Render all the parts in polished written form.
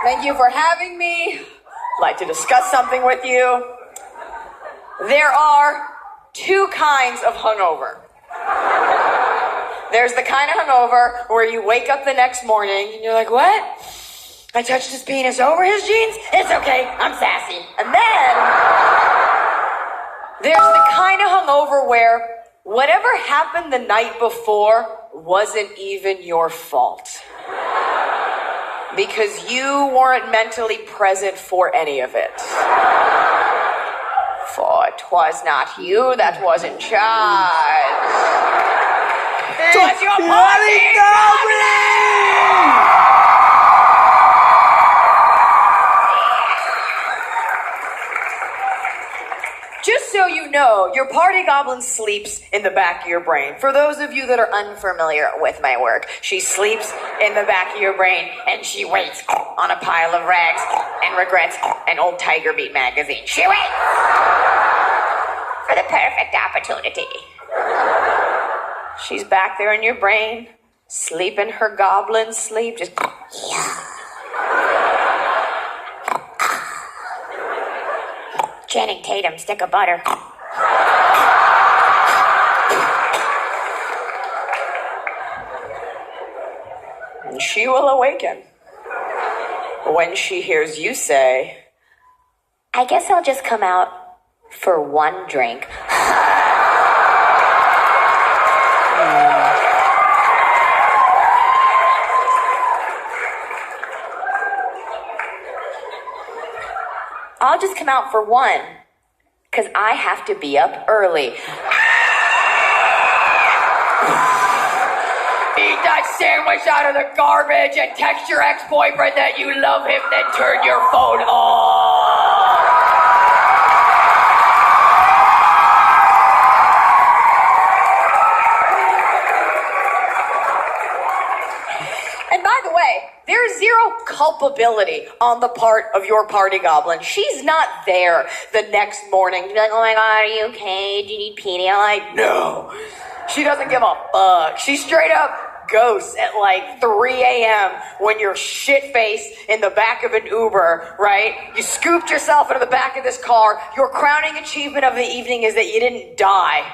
Thank you for having me. I'd like to discuss something with you. There are two kinds of hungover. There's the kind of hungover where you wake up the next morning and you're like, what? I touched his penis over his jeans? It's okay, I'm sassy. And then there's the kind of hungover where whatever happened the night before wasn't even your fault. Because you weren't mentally present for any of it. For 'twas not you that was in charge. 'Twas your party goblin! Just so you know, your party goblin sleeps in the back of your brain. For those of you that are unfamiliar with my work, she sleeps in the back of your brain and she waits on a pile of rags and regrets an old Tiger Beat magazine. She waits for the perfect opportunity. She's back there in your brain, sleeping her goblin sleep, just Channing Tatum, stick of butter. And she will awaken when she hears you say, I guess I'll just come out for one drink. I'll just come out for one, because I have to be up early. Eat that sandwich out of the garbage and text your ex-boyfriend that you love him, then turn your phone off. And by the way, there's zero culpability on the part of your party goblin. She's not there the next morning to be like, oh my God, are you okay? Do you need Pedialyte? No. She doesn't give a fuck. She straight up ghosts at like 3 a.m. when you're shit-faced in the back of an Uber, right? You scooped yourself into the back of this car. Your crowning achievement of the evening is that you didn't die.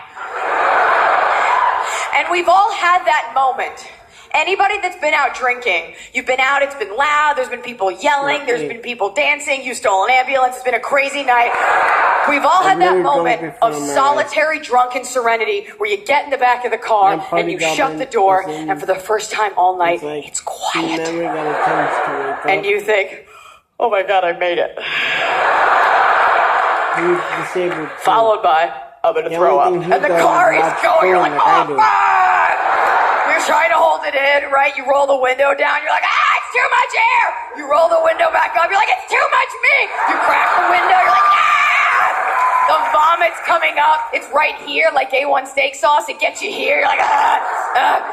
And we've all had that moment. Anybody that's been out drinking, you've been out, it's been loud, there's been people yelling, there's been people dancing, you stole an ambulance, it's been a crazy night. We've all had that moment of solitary drunken serenity where you get in the back of the car and you shut the door, and for the first time all night, it's quiet. And you think, oh my God, I made it. Followed by, I'm gonna throw up. And the car is going, you're like, oh fuck! You're trying to hold it in, right? You roll the window down, you're like, it's too much air! You roll the window back up, you're like, it's too much me! You crack the window, you're like, The vomit's coming up, it's right here, like A1 steak sauce, it gets you here, you're like,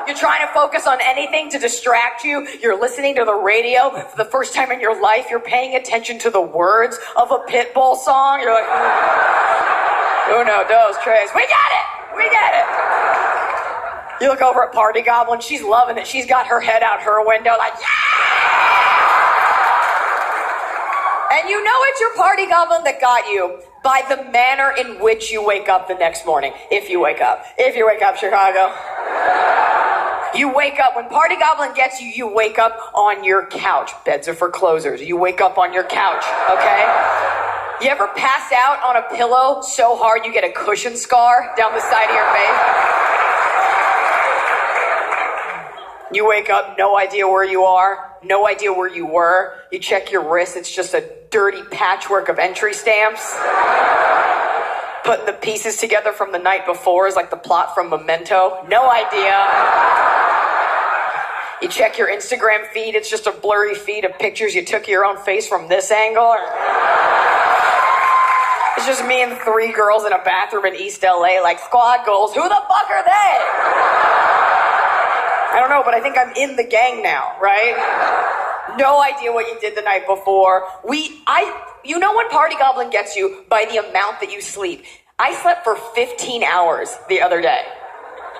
You're trying to focus on anything to distract you, you're listening to the radio, for the first time in your life, you're paying attention to the words of a Pitbull song, you're like, uno, dos, tres, we got it! We get it! You look over at Party Goblin, she's loving it. She's got her head out her window like, yeah! And you know it's your Party Goblin that got you by the manner in which you wake up the next morning. If you wake up. If you wake up, Chicago. You wake up, when Party Goblin gets you, you wake up on your couch. Beds are for closers. You wake up on your couch, okay? You ever pass out on a pillow so hard you get a cushion scar down the side of your face? You wake up, no idea where you are, no idea where you were. You check your wrist, it's just a dirty patchwork of entry stamps. Putting the pieces together from the night before is like the plot from Memento. No idea. You check your Instagram feed, it's just a blurry feed of pictures you took of your own face from this angle. It's just me and 3 girls in a bathroom in East LA, like squad goals. Who the fuck are they? I don't know, but I think I'm in the gang now, right? No idea what you did the night before. You know when Party Goblin gets you by the amount that you sleep. I slept for 15 hours the other day.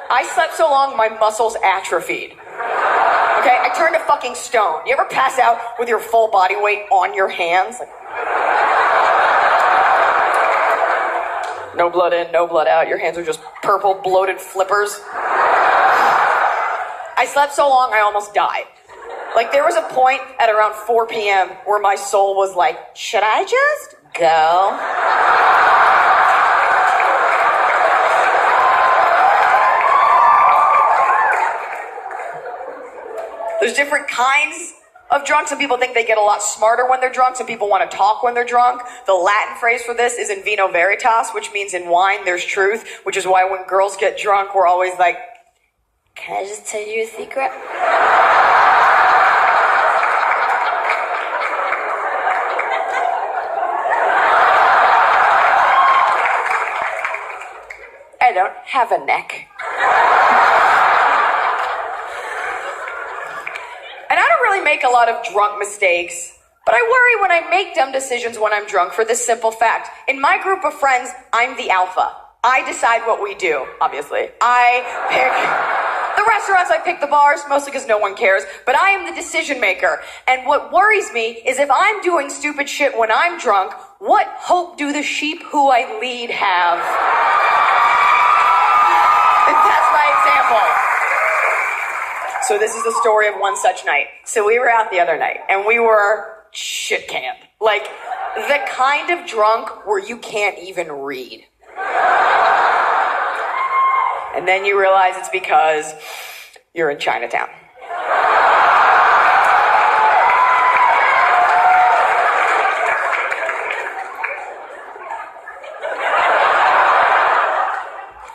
I slept so long, my muscles atrophied. Okay, I turned to fucking stone. You ever pass out with your full body weight on your hands? Like, no blood in, no blood out. Your hands are just purple, bloated flippers. I slept so long, I almost died. Like, there was a point at around 4 p.m. where my soul was like, should I just go? There's different kinds of drunk. Some people think they get a lot smarter when they're drunk. Some people want to talk when they're drunk. The Latin phrase for this is in vino veritas, which means in wine there's truth, which is why when girls get drunk, we're always like, can I just tell you a secret? I don't have a neck. And I don't really make a lot of drunk mistakes, but I worry when I make dumb decisions when I'm drunk for this simple fact. In my group of friends, I'm the alpha. I decide what we do, obviously. I pick the restaurants, I pick the bars, mostly because no one cares, but I am the decision maker. And what worries me is if I'm doing stupid shit when I'm drunk, what hope do the sheep who I lead have? That's my example. So this is the story of one such night. So we were out the other night, and we were shit canned. Like, the kind of drunk where you can't even read. And then you realize it's because you're in Chinatown.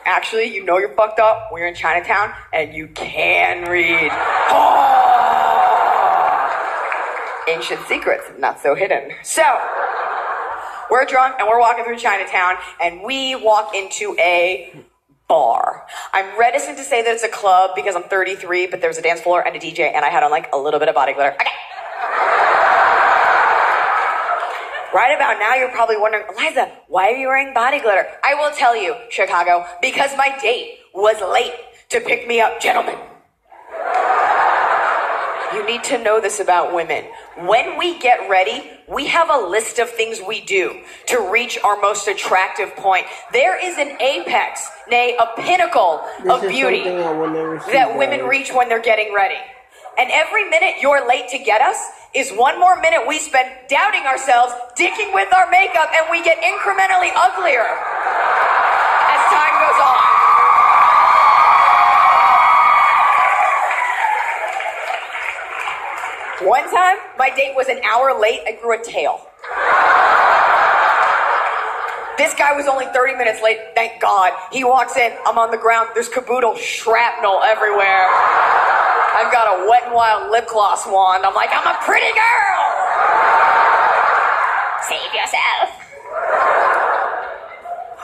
Actually, you know you're fucked up when you're in Chinatown and you can read. Oh! Ancient secrets, not so hidden. So, we're drunk and we're walking through Chinatown and we walk into a bar. I'm reticent to say that it's a club because I'm 33, but there's a dance floor and a DJ and I had on like a little bit of body glitter. Okay. Right about now, you're probably wondering, Eliza, why are you wearing body glitter? I will tell you, Chicago, because my date was late to pick me up, gentlemen. You need to know this about women. When we get ready, we have a list of things we do to reach our most attractive point. There is an apex, nay, a pinnacle of beauty that women reach when they're getting ready. And every minute you're late to get us is one more minute we spend doubting ourselves, dicking with our makeup, and we get incrementally uglier as time goes on. One time, my date was an hour late, I grew a tail. This guy was only 30 minutes late, thank God. He walks in, I'm on the ground, there's caboodle shrapnel everywhere. I've got a Wet n Wild lip gloss wand. I'm like, I'm a pretty girl! Save yourself.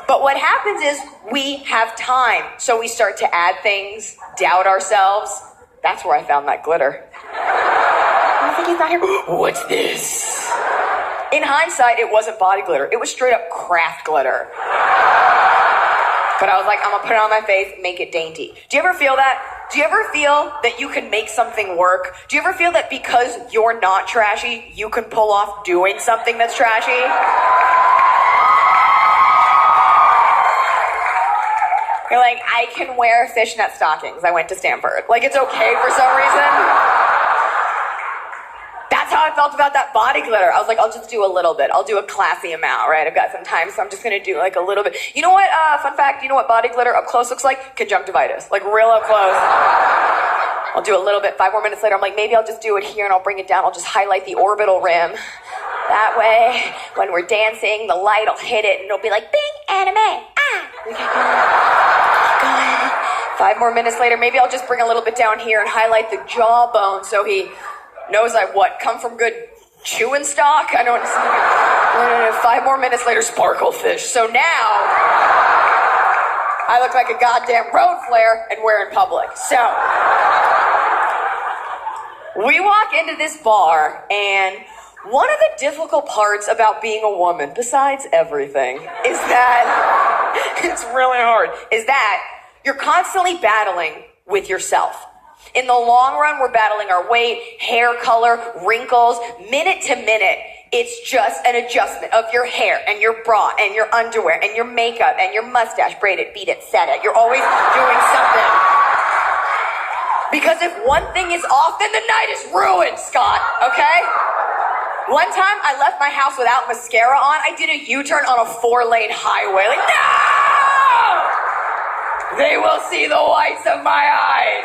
But what happens is we have time. So we start to add things, doubt ourselves. That's where I found that glitter. I think he's not here. What's this? In hindsight, it wasn't body glitter. It was straight up craft glitter. But I was like, I'm gonna put it on my face, make it dainty. Do you ever feel that? Do you ever feel that you can make something work? Do you ever feel that because you're not trashy, you can pull off doing something that's trashy? You're like, I can wear fishnet stockings. I went to Stanford. Like, it's okay for some reason. That's how I felt about that body glitter. I was like, I'll just do a little bit. I'll do a classy amount, right? I've got some time, so I'm just gonna do like a little bit. You know what, fun fact, you know what body glitter up close looks like? Conjunctivitis, like real up close. I'll do a little bit. 5 more minutes later, I'm like, maybe I'll just do it here and I'll bring it down. I'll just highlight the orbital rim. That way, when we're dancing, the light will hit it and it'll be like, bing, anime, ah. We keep going. 5 more minutes later, maybe I'll just bring a little bit down here and highlight the jawbone so he knows I come from good chewing stock? I don't... No. 5 more minutes later, sparkle fish. So now, I look like a goddamn road flare and we're in public. So, we walk into this bar and one of the difficult parts about being a woman, besides everything, is that, it's really hard, is that you're constantly battling with yourself. In the long run, we're battling our weight, hair color, wrinkles, minute to minute. It's just an adjustment of your hair and your bra and your underwear and your makeup and your mustache. Braid it, beat it, set it. You're always doing something. Because if one thing is off, then the night is ruined, Scott, okay? One time, I left my house without mascara on. I did a U-turn on a 4-lane highway. Like, no! They will see the whites of my eyes.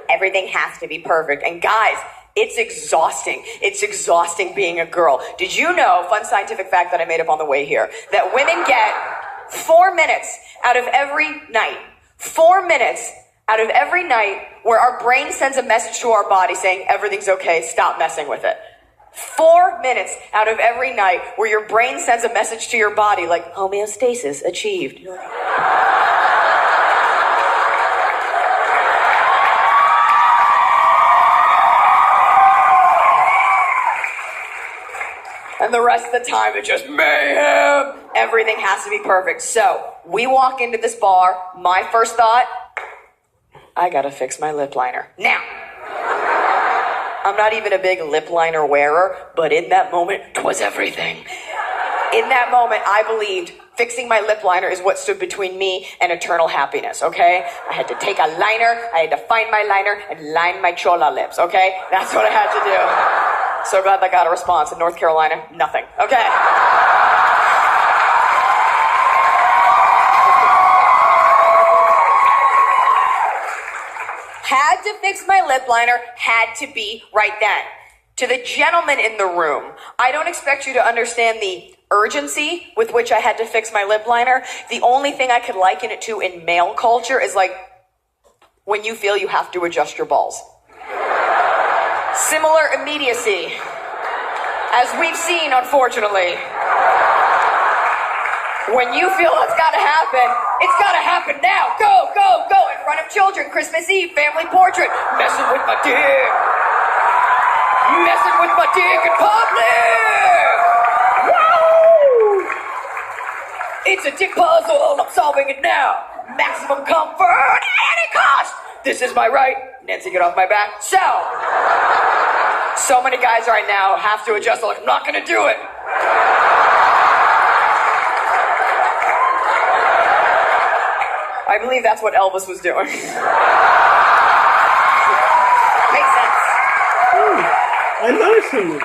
Everything has to be perfect. And guys, it's exhausting. It's exhausting being a girl. Did you know, fun scientific fact that I made up on the way here, that women get 4 minutes out of every night. 4 minutes out of every night where our brain sends a message to our body saying, everything's okay, stop messing with it. 4 minutes out of every night where your brain sends a message to your body like, homeostasis achieved. You're like, and the rest of the time, it's just mayhem. Everything has to be perfect. So, we walk into this bar. My first thought, I gotta fix my lip liner. Now, I'm not even a big lip liner wearer, but in that moment, 'twas everything. In that moment, I believed fixing my lip liner is what stood between me and eternal happiness, okay? I had to take a liner, I had to find my liner, and line my chola lips, okay? That's what I had to do. So glad I got a response. In North Carolina, nothing. Okay. Had to fix my lip liner, had to be right then. To the gentleman in the room, I don't expect you to understand the urgency with which I had to fix my lip liner. The only thing I could liken it to in male culture is like when you feel you have to adjust your balls. Similar immediacy, as we've seen, unfortunately. When you feel it's gotta happen now. Go, go, go, in front of children, Christmas Eve, family portrait, messing with my dick. Messing with my dick in public. Woo! It's a dick puzzle, I'm solving it now. Maximum comfort at any cost. This is my right. Nancy, get off my back. So many guys right now have to adjust. Like, I'm not gonna do it. I believe that's what Elvis was doing. Makes sense. I noticed it.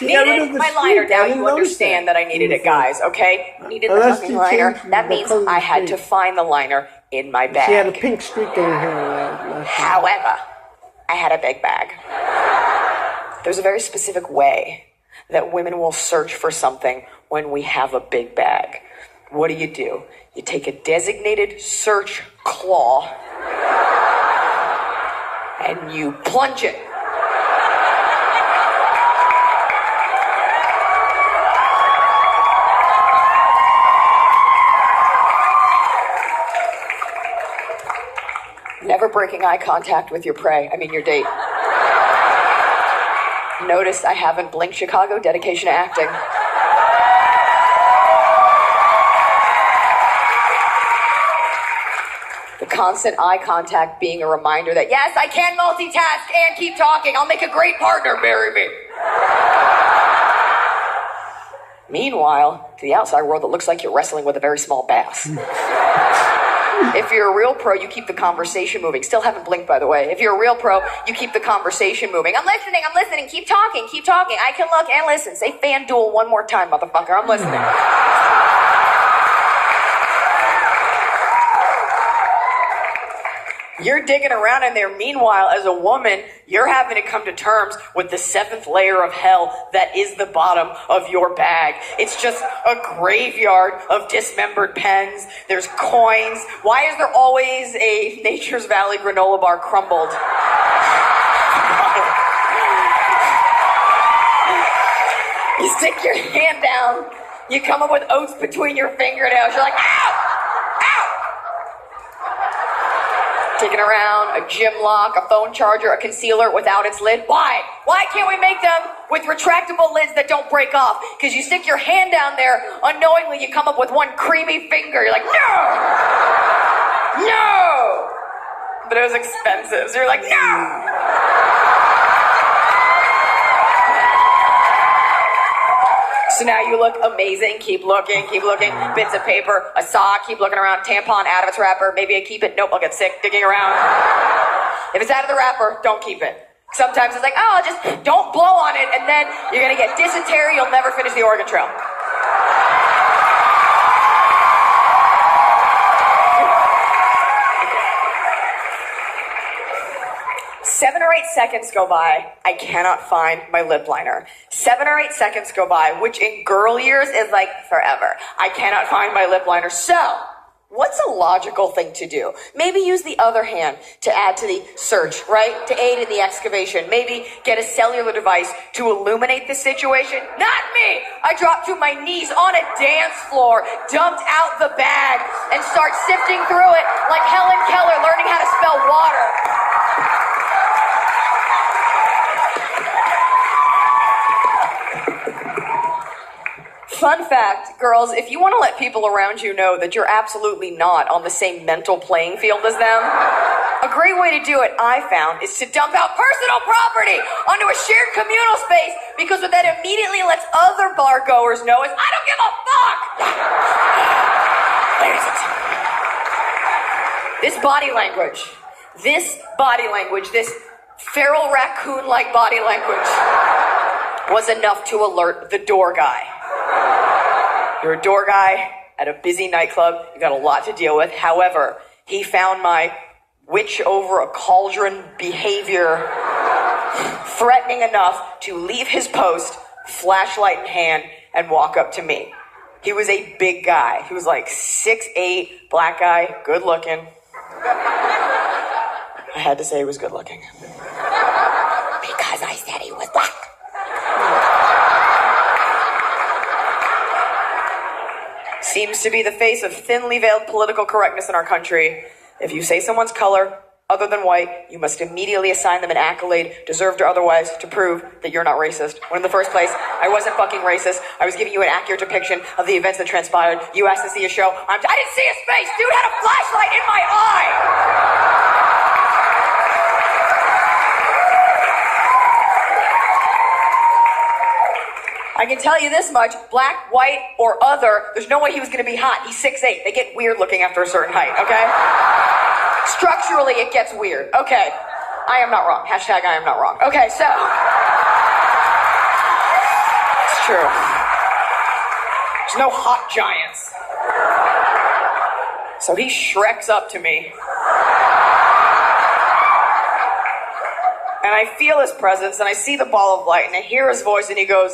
Needed my liner down. You understand that I needed it, guys, okay? Needed the fucking liner. That means I had to find the liner in my bag. She had a pink streak in her hair. However, I had a big bag. There's a very specific way that women will search for something when we have a big bag. What do? You take a designated search claw and you plunge it. Never breaking eye contact with your prey. Your date. Notice I haven't blinked Chicago, dedication to acting. The constant eye contact being a reminder that, yes, I can multitask and keep talking. I'll make a great partner, marry me. Meanwhile, to the outside world, it looks like you're wrestling with a very small bass. If you're a real pro, you keep the conversation moving. Still haven't blinked, by the way. If you're a real pro, you keep the conversation moving. I'm listening. Keep talking. I can look and listen. Say FanDuel one more time, motherfucker. I'm listening. You're digging around in there. Meanwhile, as a woman, you're having to come to terms with the 7th layer of hell that is the bottom of your bag. It's just a graveyard of dismembered pens. There's coins. Why is there always a Nature's Valley granola bar crumbled? You stick your hand down. You come up with oats between your fingernails. You're like, ow! Taking around a gym lock, a phone charger, a concealer without its lid. Why? Why can't we make them with retractable lids that don't break off? Because you stick your hand down there, unknowingly you come up with one creamy finger. You're like, no! But it was expensive, so you're like, no! So now you look amazing. Keep looking. Bits of paper, a sock, keep looking around. Tampon out of its wrapper. Maybe I keep it. Nope, I'll get sick digging around. If it's out of the wrapper, don't keep it. Sometimes it's like, oh, just don't blow on it, and then you're gonna get dysentery. You'll never finish the Oregon Trail. 7 or 8 seconds go by, I cannot find my lip liner. 7 or 8 seconds go by, which in girl years is like forever. I cannot find my lip liner. So, what's a logical thing to do? Maybe use the other hand to add to the search, right? To aid in the excavation. Maybe get a cellular device to illuminate the situation. Not me! I dropped to my knees on a dance floor, dumped out the bag, and start sifting through it like Helen Keller learning how to spell water. Fun fact, girls, if you want to let people around you know that you're absolutely not on the same mental playing field as them, a great way to do it, I found, is to dump out personal property onto a shared communal space, because what that immediately lets other bar goers know is, I don't give a fuck! Where is it? This body language, this feral raccoon-like body language was enough to alert the door guy. You're a door guy at a busy nightclub. You got a lot to deal with. However, he found my witch over a cauldron behavior threatening enough to leave his post, flashlight in hand, and walk up to me. He was a big guy. He was like 6'8", black guy, good looking. I had to say he was good looking. Because I said he was black. Seems to be the face of thinly veiled political correctness in our country. If you say someone's color other than white, you must immediately assign them an accolade, deserved or otherwise, to prove that you're not racist. When in the first place, I wasn't fucking racist. I was giving you an accurate depiction of the events that transpired. You asked to see a show. I didn't see his face. Dude had a flashlight in my eye. I can tell you this much, black, white, or other, there's no way he was going to be hot. He's 6'8". They get weird looking after a certain height, okay? Structurally, it gets weird. Okay, I am not wrong. Hashtag I am not wrong. Okay, so. It's true. There's no hot giants. So he shreks up to me. And I feel his presence, and I see the ball of light, and I hear his voice, and he goes,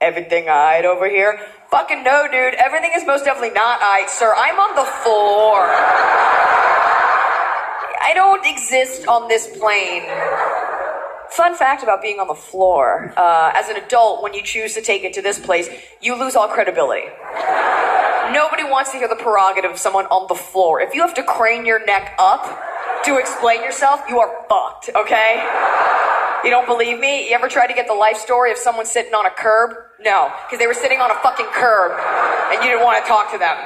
"Everything alright over here?" Fucking no, dude. Everything is most definitely not alright, sir. I'm on the floor. I don't exist on this plane. Fun fact about being on the floor. As an adult, when you choose to take it to this place, you lose all credibility. Nobody wants to hear the prerogative of someone on the floor. If you have to crane your neck up to explain yourself, you are fucked, okay? You don't believe me? You ever tried to get the life story of someone sitting on a curb? No, because they were sitting on a fucking curb, and you didn't want to talk to them.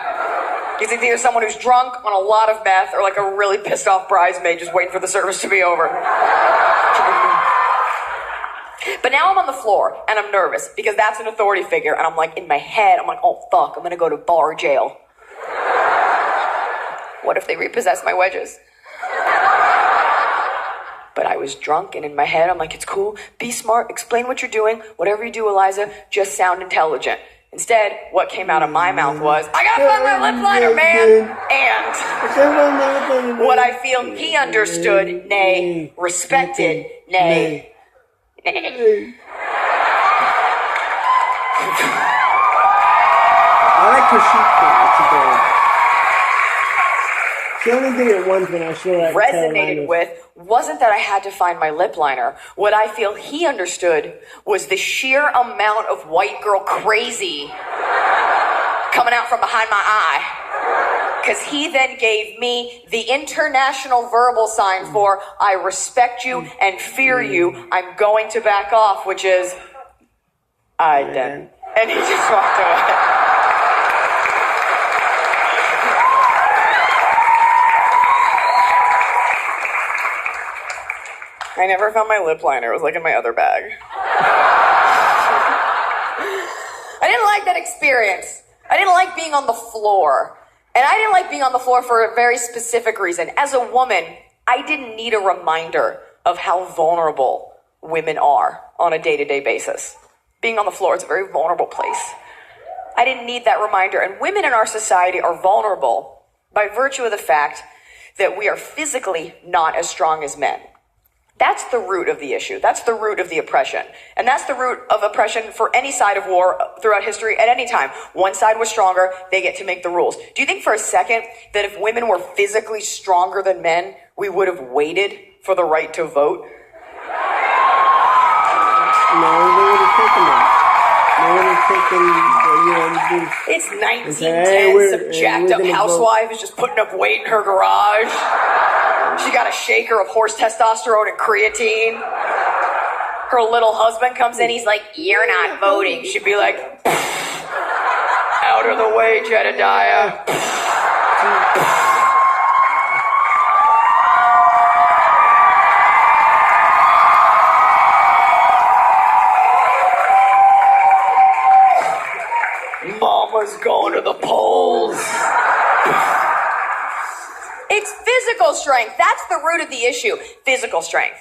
You think either someone who's drunk on a lot of meth, or like a really pissed off bridesmaid just waiting for the service to be over. But now I'm on the floor, and I'm nervous, because that's an authority figure, and I'm like, in my head, I'm like, oh fuck, I'm gonna go to bar jail. What if they repossess my wedges? But I was drunk, and in my head, I'm like, it's cool, be smart, explain what you're doing, whatever you do, Eliza, just sound intelligent. Instead, what came out of my mouth was, I gotta find my lip liner, man! And what I feel he understood, nay, respected, nay. I like her sheep thing. It's adorable. She only did it once when I saw that. Resonated with wasn't that I had to find my lip liner. What I feel he understood was the sheer amount of white girl crazy coming out from behind my eye. Because he then gave me the international verbal sign for I respect you and fear you. I'm going to back off, which is I didn't. And he just walked away. I never found my lip liner. It was like in my other bag. I didn't like that experience. I didn't like being on the floor. And I didn't like being on the floor for a very specific reason. As a woman, I didn't need a reminder of how vulnerable women are on a day-to-day basis. Being on the floor is a very vulnerable place. I didn't need that reminder. And women in our society are vulnerable by virtue of the fact that we are physically not as strong as men. That's the root of the issue. That's the root of the oppression. And that's the root of oppression for any side of war throughout history at any time. One side was stronger, they get to make the rules. Do you think for a second that if women were physically stronger than men, we would have waited for the right to vote? No, they would have taken them. They would have taken, It's 1910, some jacked up housewife is just putting up weight in her garage. She got a shaker of horse testosterone and creatine. Her little husband comes in, he's like, you're not voting. She'd be like, out of the way, Jedediah. Mama's going to the polls. It's physical strength. That's the root of the issue. Physical strength.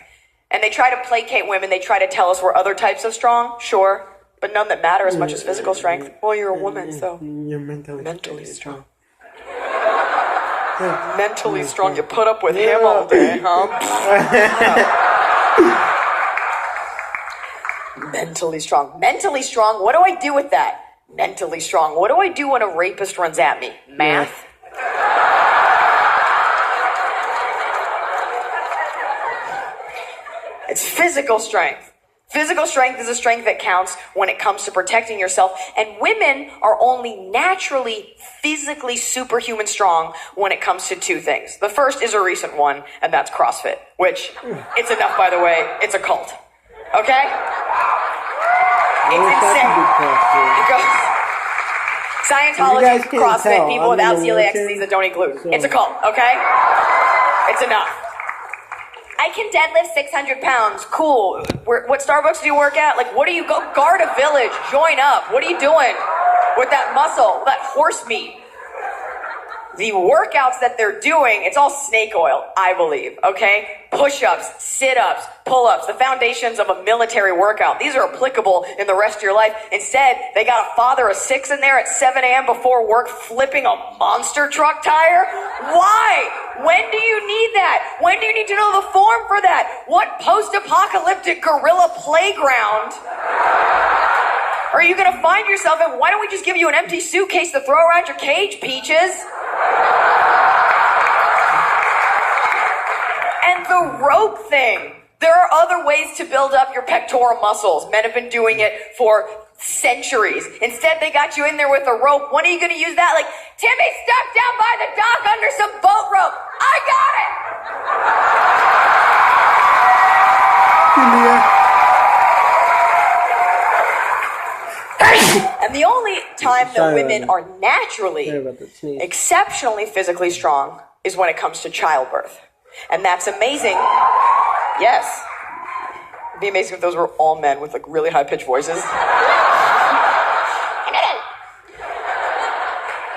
And they try to placate women. They try to tell us we're other types of strong. Sure. But none that matter as much as physical strength. Well, you're a woman, so. You're mentally strong. Mentally strong. You put up with him all day, huh? Mentally strong. Mentally strong. What do I do with that? Mentally strong. What do I do when a rapist runs at me? Math. It's physical strength. Physical strength is a strength that counts when it comes to protecting yourself. And women are only naturally, physically superhuman strong when it comes to two things. The first is a recent one, and that's CrossFit, which, it's enough, by the way, it's a cult. Okay? It's insane. It goes Scientology, CrossFit, people without celiac disease that don't eat gluten. It's a cult, okay? It's enough. I can deadlift 600 pounds. Cool. What Starbucks do you work at? Like, what do you go guard a village? Join up. What are you doing with that muscle, that horse meat? The workouts that they're doing, it's all snake oil, I believe, okay? Push-ups, sit-ups, pull-ups, the foundations of a military workout. These are applicable in the rest of your life. Instead, they got a father of 6 in there at 7 a.m. before work flipping a monster truck tire. Why? When do you need that? When do you need to know the form for that? What post-apocalyptic guerrilla playground are you going to find yourself in? Why don't we just give you an empty suitcase to throw around your cage, Peaches? And the rope thing. There are other ways to build up your pectoral muscles. Men have been doing it for centuries. Instead, they got you in there with a rope. When are you going to use that? Like, Timmy's stuck down by the dock under some boat rope. I got it! And the only time that women are naturally, exceptionally physically strong is when it comes to childbirth. And that's amazing. Yes. It'd be amazing if those were all men with like really high-pitched voices.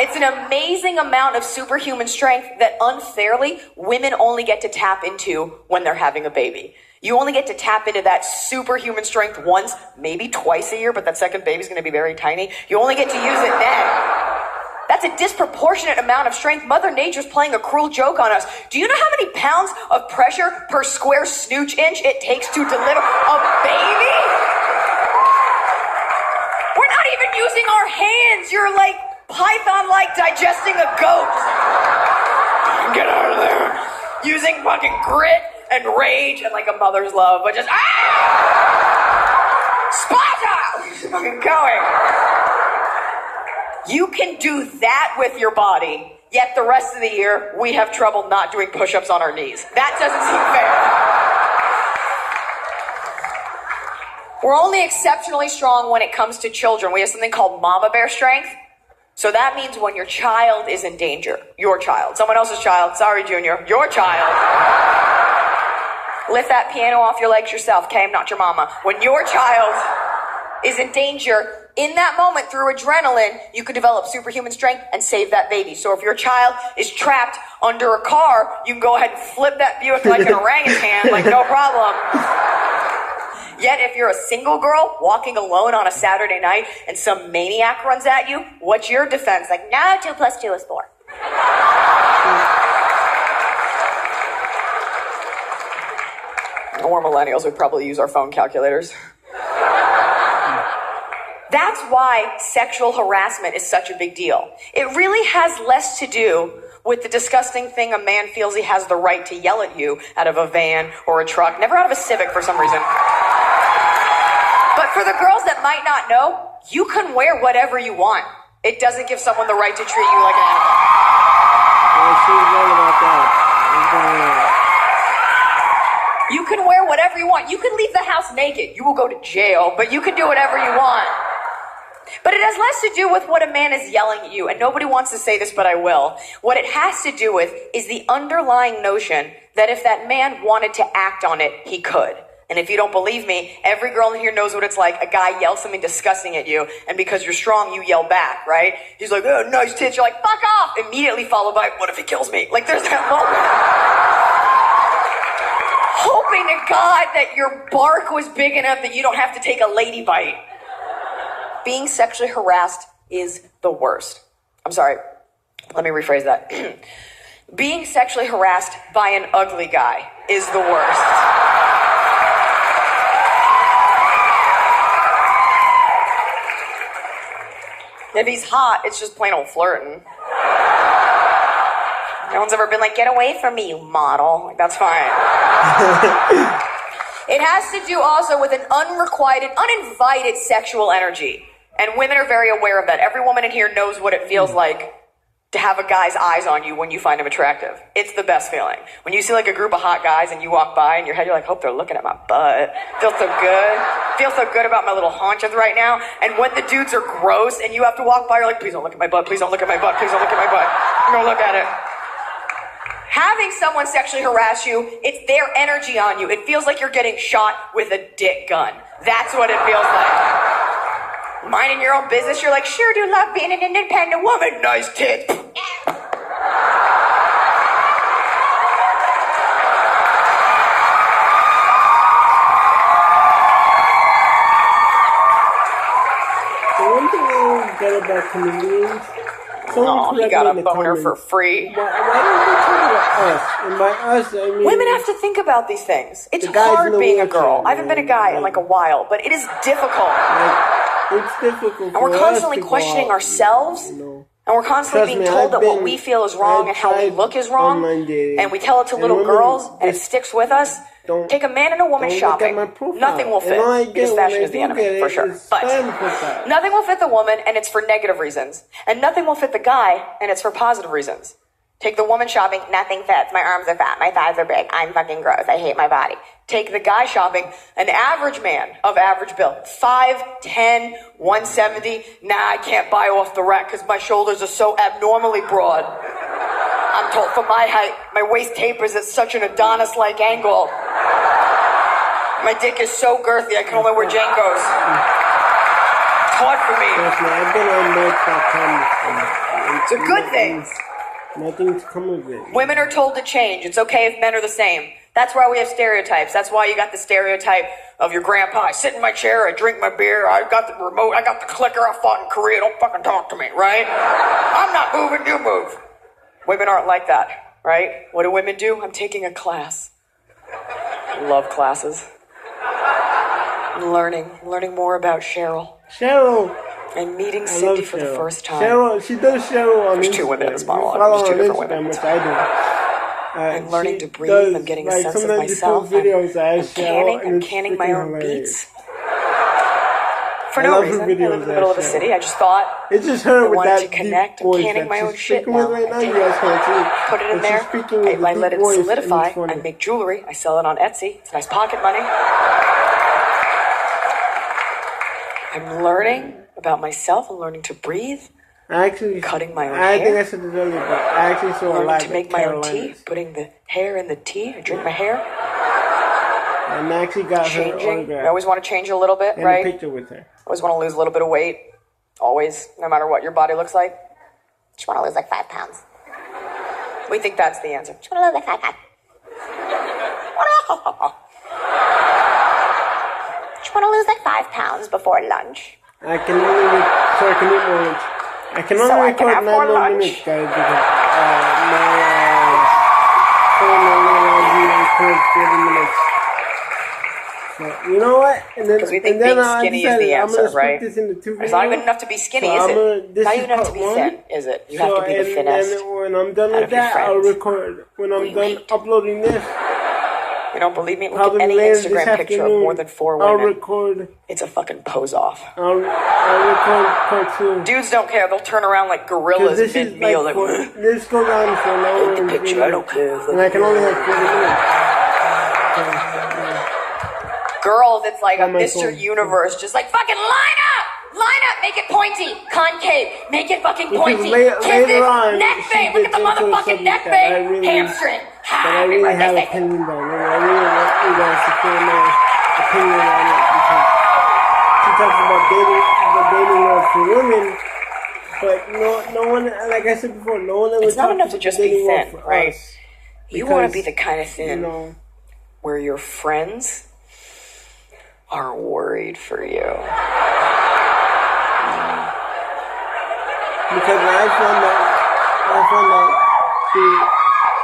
It's an amazing amount of superhuman strength that unfairly women only get to tap into when they're having a baby. You only get to tap into that superhuman strength once, maybe twice a year, but that second baby's going to be very tiny. You only get to use it then. That's a disproportionate amount of strength. Mother Nature's playing a cruel joke on us. Do you know how many pounds of pressure per square snooch inch it takes to deliver a baby? We're not even using our hands. You're like Python-like digesting a goat. Get out of there. Using fucking grit and rage and like a mother's love, but just Sparta! Just fucking going. You can do that with your body, yet the rest of the year we have trouble not doing push-ups on our knees. That doesn't seem fair. We're only exceptionally strong when it comes to children. We have something called mama bear strength. So that means when your child is in danger, your child, someone else's child, sorry, Junior, your child. Lift that piano off your legs yourself, okay? I'm not your mama. When your child is in danger, in that moment, through adrenaline, you could develop superhuman strength and save that baby. So if your child is trapped under a car, you can go ahead and flip that Buick like an orangutan, like no problem. Yet if you're a single girl walking alone on a Saturday night and some maniac runs at you, what's your defense? Like, no, 2 + 2 is 4. More millennials would probably use our phone calculators. That's why sexual harassment is such a big deal. It really has less to do with the disgusting thing a man feels he has the right to yell at you out of a van or a truck, never out of a Civic for some reason. But for the girls that might not know, you can wear whatever you want. It doesn't give someone the right to treat you like an animal. Well, she was right about that. You can wear whatever you want. You can leave the house naked. You will go to jail, but you can do whatever you want. But it has less to do with what a man is yelling at you, and nobody wants to say this, but I will. What it has to do with is the underlying notion that if that man wanted to act on it, he could. And if you don't believe me, every girl in here knows what it's like. A guy yells something disgusting at you, and because you're strong, you yell back, right? He's like, oh, nice tits. You're like, fuck off! Immediately followed by, what if he kills me? Like, there's that moment. Hoping to God that your bark was big enough that you don't have to take a lady bite. Being sexually harassed is the worst. I'm sorry. Let me rephrase that. Being sexually harassed by an ugly guy is the worst. If he's hot, it's just plain old flirting. No one's ever been like, get away from me, you model. Like, that's fine. It has to do also with an unrequited, uninvited sexual energy. And women are very aware of that. Every woman in here knows what it feels like to have a guy's eyes on you when you find him attractive. It's the best feeling. When you see like a group of hot guys and you walk by in your head, you're like, hope they're looking at my butt. Feels so good. Feels so good about my little haunches right now. And when the dudes are gross and you have to walk by, you're like, please don't look at my butt. Please don't look at my butt. Please don't look at my butt. I'm gonna look at it. Having someone sexually harass you, it's their energy on you. It feels like you're getting shot with a dick gun. That's what it feels like. Minding your own business, you're like, sure do love being an independent woman. Nice tits. The one thing I always get about comedians, oh, he got a boner for free. Why don't they talk about us? And by us, I mean... Women have to think about these things. It's hard being a girl. I haven't been a guy in like a while, but it is difficult. It's difficult. And we're constantly questioning ourselves. And we're constantly being told that what we feel is wrong and how we look is wrong. And we tell it to little girls, and it sticks with us. Take a man and a woman shopping. Nothing will fit, because fashion is the enemy, for sure. But nothing will fit the woman, and it's for negative reasons. And nothing will fit the guy, and it's for positive reasons. Take the woman shopping, nothing fits. My arms are fat, my thighs are big, I'm fucking gross, I hate my body. Take the guy shopping, an average man of average build, 5'10", 170. Nah, I can't buy off the rack because my shoulders are so abnormally broad. I'm told for my height, my waist tapers at such an Adonis-like angle. My dick is so girthy, I can only wear Jangos. fought for me. Trust me, I've been on Merch.com before. It's a good thing. Nothing to come of it. Women are told to change. It's okay if men are the same. That's why we have stereotypes. That's why you got the stereotype of your grandpa. I sit in my chair, I drink my beer, I got the remote, I got the clicker, I fought in Korea, don't fucking talk to me, right? I'm not moving, you move. Women aren't like that, right? What do women do? I'm taking a class. Love classes. I'm learning more about Cheryl. Cheryl. I'm meeting Cindy for the first time. Cheryl, she does Cheryl on There's two women in this monologue. There's two different women. Which I do. I'm learning to breathe. I'm getting a sense of myself. I'm canning my own beats. For no reason. I live in the middle of a city. I just thought it's just her I wanted to connect. I'm canning my own shit now. I put it in there. I let it solidify. I make jewelry. I sell it on Etsy. It's nice pocket money. I'm learning about myself. I'm learning to breathe. Cutting my own hair. I think I said this earlier, but I actually saw a lot to make my own tea, putting the hair in the tea. I drink my hair. And I actually got changing. Her autograph. I always want to change a little bit, and right? A picture with her. Always want to lose a little bit of weight. Always, no matter what your body looks like. Just want to lose like 5 pounds. We think that's the answer. Just want to lose like 5 pounds. Just want to lose like 5 pounds before lunch. I can only so I can eat more lunch. I can only record 9 more minutes, guys, because my phone only allows me to record 40 minutes. So, you know what? Because we think being skinny is the answer, right? This into 2 videos. It's not even enough to be skinny, is it? Not even enough to be thin, is it? You have to be the thinnest. And when I'm done with that, I'll record. When I'm done uploading this. You don't believe me? Look at any Instagram picture of more than 4 women. I'll record. It's a fucking pose off. I'll record part 2. Dudes don't care. They'll turn around like gorillas mid-meal. Like this goes on for an hour and picture. I don't care. And I can only have 40 minutes. Girl that's like a Mr. Universe, just like fucking line up, make it pointy, concave, make it fucking pointy, later on, neck vein, look at the motherfucking neck vein, hamstring. I really have an opinion on it. I really want you guys to feel my opinion on it because she talks about dating world for women, but no one, like I said before, no one ever. It's not enough to just be thin, right? You want to be the kind of thin where your friends are worried for you. Because I found out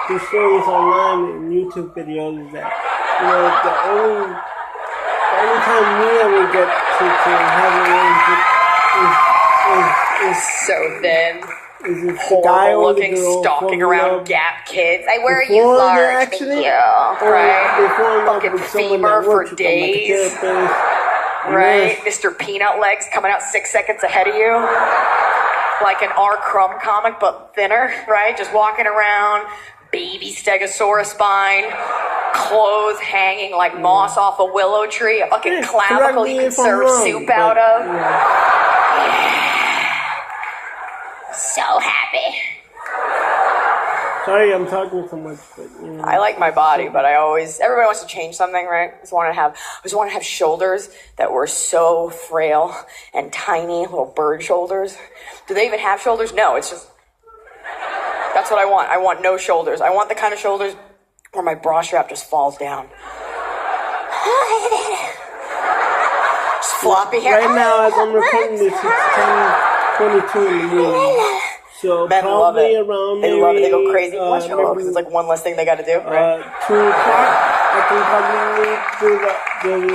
through stories online and YouTube videos that, the only time we ever get to have a relationship is so thin. Is if the guy or the girl stalking around Gap kids. I wear you large, thank you. Right? Fucking fever for days. Right? Mr. Peanut Legs coming out 6 seconds ahead of you. Like an R. Crumb comic, but thinner, right? Just walking around, baby stegosaurus spine, clothes hanging like moss off a willow tree, a fucking clavicle you can serve soup out of. Yeah. So happy. Sorry, I'm talking so much, but I like my body, but everybody wants to change something, right? I just want to have shoulders that were so frail and tiny, little bird shoulders. Do they even have shoulders? No, it's just, that's what I want. I want no shoulders. I want the kind of shoulders where my bra strap just falls down. Just floppy hair. Right now, as I'm recording this, it's 10:22 in the morning. So men love it. Around they love it. They go crazy. Because it's like one less thing they got to do. Right? 2 o'clock. I can probably do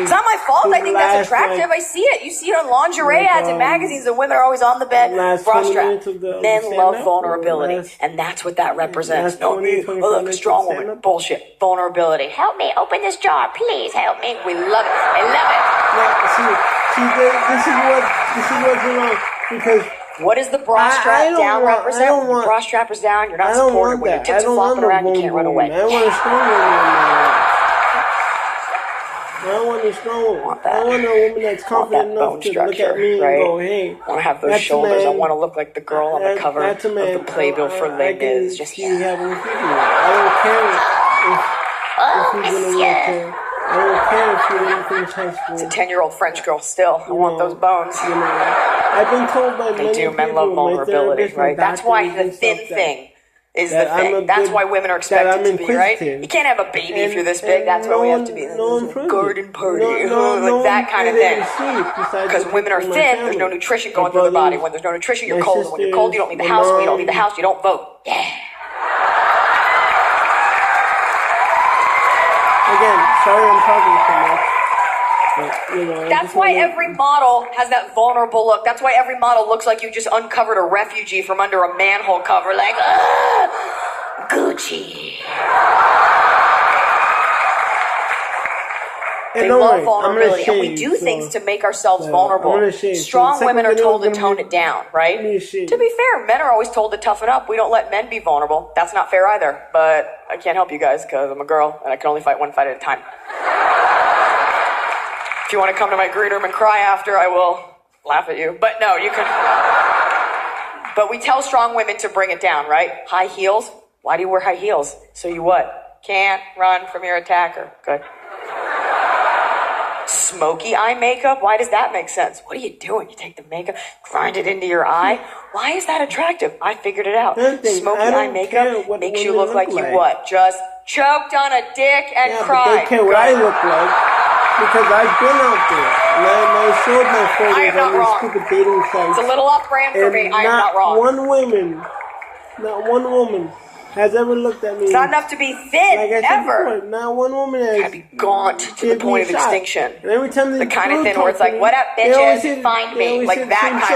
it's not my fault. I think that's attractive. I see it. You see it on lingerie ads and magazines. The women are always on the bed, bra strap. Men love vulnerability, and that's what that represents. No, look, a strong woman. Bullshit. Vulnerability. Help me open this jar, please. Help me. We love it. I love it. This is what's going on because. What does the bra strap down represent? When the bra strap is down, you're not supported. When your tits are flopping around, you can't run away. I want a strong woman. I want a strong woman. I want a woman that's confident enough to look at me and go, hey. I want to have those shoulders. I want to look like the girl on the cover of the Playbill for Les Mis. Just I don't care if he's going to look I don't care if you didn't finish high school. It's a 10-year-old French girl still. I want those bones. You know, I've been told by many people, men love vulnerability, right? That's why the thin thing is the thing. That's why women are expected to be, right? You can't have a baby if you're this big. That's why we have to be. Garden party. Like that kind of thing. Because women are thin, there's no nutrition going through their body. When there's no nutrition, you're cold. When you're cold, you don't leave the house. When you don't leave the house, you don't vote. Yeah. Again, sorry I'm talking too much. But, you know, that's why every model has that vulnerable look. That's why every model looks like you just uncovered a refugee from under a manhole cover, like, Gucci. They love vulnerability, and we do things to make ourselves vulnerable. Strong women are told to tone it down, right? To be fair, men are always told to toughen up. We don't let men be vulnerable. That's not fair either, but I can't help you guys because I'm a girl, and I can only fight one fight at a time. If you want to come to my green room and cry after, I will laugh at you. But no, you can. But we tell strong women to bring it down, right? High heels. Why do you wear high heels? So you what? Can't run from your attacker. Good. Smoky eye makeup? Why does that make sense? What are you doing? You take the makeup, grind it into your eye? Why is that attractive? I figured it out. Smoky eye makeup makes you look like you what? Just choked on a dick and cried. But they care what I look like because I've been out there. And I showed my photos on these stupid dating sites. It's a little off-brand for me. I am not wrong. Not one woman has ever looked at me. It's not enough to be thin, like I said before, not one woman has. Gotta be gaunt to the point of extinction. And every time the kind of thin where it's like, what up, bitches? Find me. Like that kind of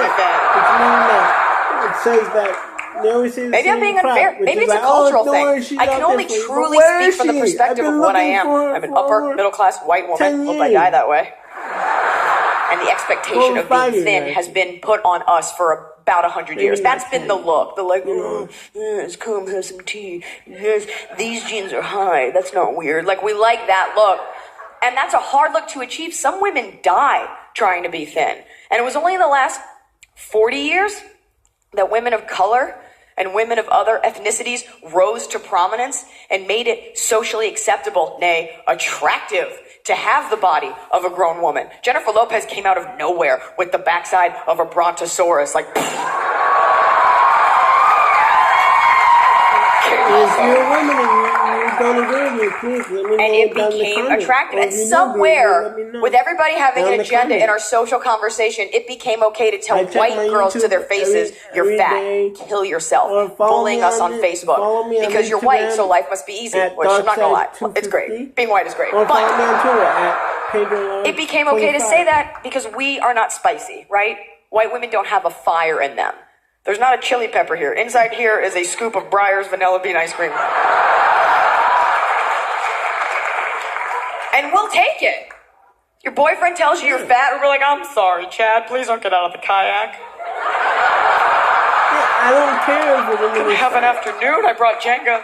It thing. says that. They always say the maybe I'm being unfair. Maybe it's a cultural thing. I can only truly speak from the perspective of what I am. I'm an upper middle class white woman. Hope I die that way. And the expectation of being thin has been put on us for about 100 years. That's been the look. The like, yes, come have some tea. Yes, these jeans are high. That's not weird. Like, we like that look. And that's a hard look to achieve. Some women die trying to be thin. And it was only in the last 40 years that women of color and women of other ethnicities rose to prominence and made it socially acceptable, nay, attractive, to have the body of a grown woman. Jennifer Lopez came out of nowhere with the backside of a brontosaurus, like. If you're a woman and you don't agree with me, please let me know. And it became attractive. And somewhere, with everybody having an agenda in our social conversation, it became okay to tell white girls to their faces, you're fat, kill yourself, bullying us on Facebook. Because you're white, so life must be easy. Which, I'm not gonna lie, it's great. Being white is great. But it became okay to say that because we are not spicy, right? White women don't have a fire in them. There's not a chili pepper here. Inside here is a scoop of Breyer's vanilla bean ice cream. And we'll take it. Your boyfriend tells you you're fat, and we're like, I'm sorry, Chad, please don't get out of the kayak. Yeah, I don't care if we're Can we have an afternoon? I brought Jenga.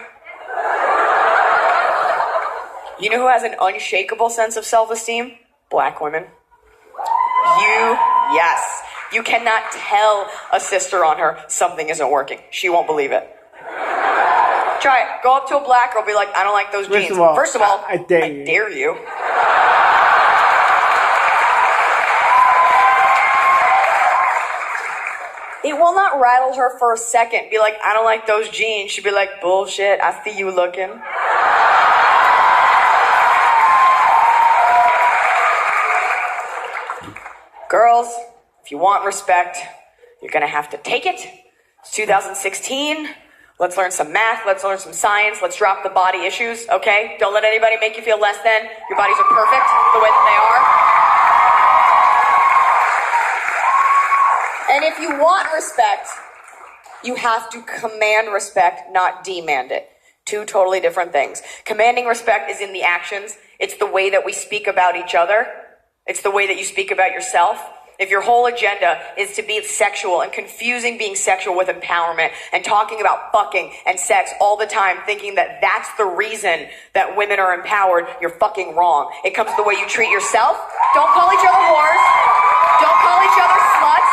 You know who has an unshakable sense of self-esteem? Black women. Yes. You cannot tell a sister on her something isn't working. She won't believe it. Try it. Go up to a black girl, be like, I don't like those jeans. First of all, I dare you. It will not rattle her for a second. Be like, I don't like those jeans. She'll be like, bullshit, I see you looking. Girls, if you want respect, you're gonna have to take it. It's 2016. Let's learn some math. Let's learn some science. Let's drop the body issues, okay? Don't let anybody make you feel less than. Your bodies are perfect the way that they are. And if you want respect, you have to command respect, not demand it. Two totally different things. Commanding respect is in the actions. It's the way that we speak about each other. It's the way that you speak about yourself. If your whole agenda is to be sexual and confusing being sexual with empowerment and talking about fucking and sex all the time, thinking that that's the reason that women are empowered, you're fucking wrong. It comes to the way you treat yourself. Don't call each other whores. Don't call each other sluts.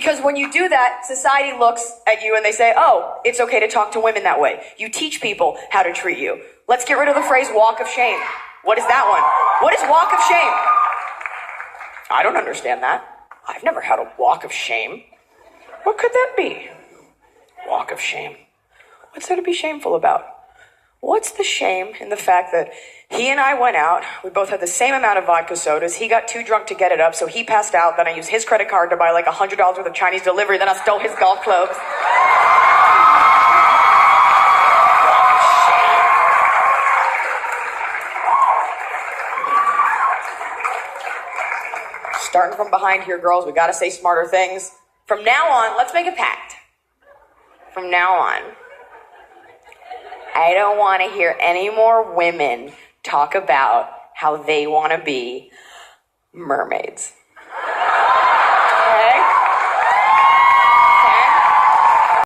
Because when you do that, society looks at you and they say, oh, it's okay to talk to women that way. You teach people how to treat you. Let's get rid of the phrase walk of shame. What is that one? What is walk of shame? I don't understand that. I've never had a walk of shame. What could that be? Walk of shame. What's there to be shameful about? What's the shame in the fact that he and I went out, we both had the same amount of vodka sodas, he got too drunk to get it up, so he passed out, then I used his credit card to buy like $100 worth of Chinese delivery, then I stole his golf clubs. Starting from behind here, girls, we gotta say smarter things. From now on, let's make a pact. From now on, I don't want to hear any more women talk about how they want to be mermaids.